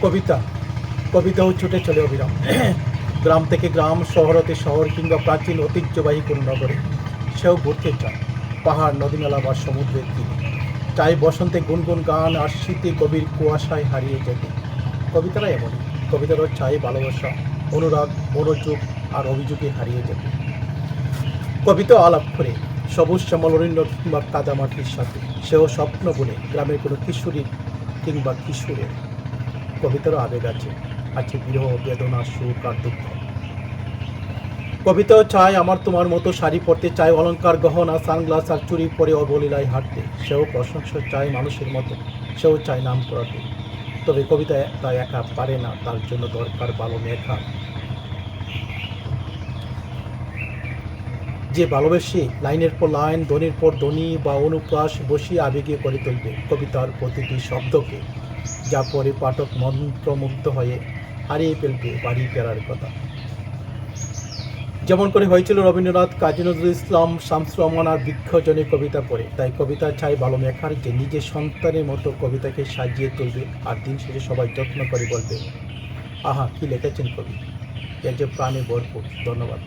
কবিতা কবিতাও ছুটে চলে অবিরাম। গ্রাম থেকে গ্রাম, শহর হতে শহর, কিংবা প্রাচীন ঐতিহ্যবাহী কোনো নগরে সেও ঘুরতে চায় পাহাড়, নদীনালা বা সমুদ্রের তীরে। চাই বসন্তে গুনগুন গান, আর শীতে গভীর কুয়াশায় হারিয়ে যেতে। কবিতারা এমনই। কবিতারও চাই ভালোবাসা, অনুরাগ, মনোযোগ আর অভিযোগে হারিয়ে যেতে। কবিতা আলাপ করে সবুজ শ্যামল অরণ্য কিংবা কাদামাটির সাথে, সেও স্বপ্ন বলে গ্রামের কোনো কিশোরীর কিংবা কিশোরের। কবিতারও আবেগ আছে, আছে বিরহ, বেদনা, সুখ আর দুঃখ। কবিতাও চায় আমার তোমার মতো শাড়ি পরতে, চায় অলংকার, গহনা, সানগ্লাস আর চুরি পরে অবলীলায় হাঁটতে। সেও প্রশংসা চায় মানুষের মতো, সেও চায় নাম করাতে। তবে কবিতা তা একা পারে না, তার জন্য দরকার ভালো লেখা, যে ভালোবেসে লাইনের পর লাইন, ধ্বনির পর ধ্বনি বা অনুপ্রাস বসিয়ে আবেগে করে তুলবে কবিতার প্রতিটি শব্দকে, যা পরে পাঠক মন্ত্রমুগ্ধ হয়ে হারিয়ে ফেলবে বাড়ি ফেরার কথা। যেমন করে হয়েছিল রবীন্দ্রনাথ, কাজী নজরুল ইসলাম, শামসুর রহমান আর বৃক্ষজনে কবিতা পড়ে। তাই কবিতা চাই ভালো লেখার, যে নিজের সন্তানের মতো কবিতাকে সাজিয়ে তুলবে, আর দিন শেষে সবাই যত্ন করে বলবে, আহা কি লিখেছেন কবি, এর যে প্রাণে ভরপুর। ধন্যবাদ।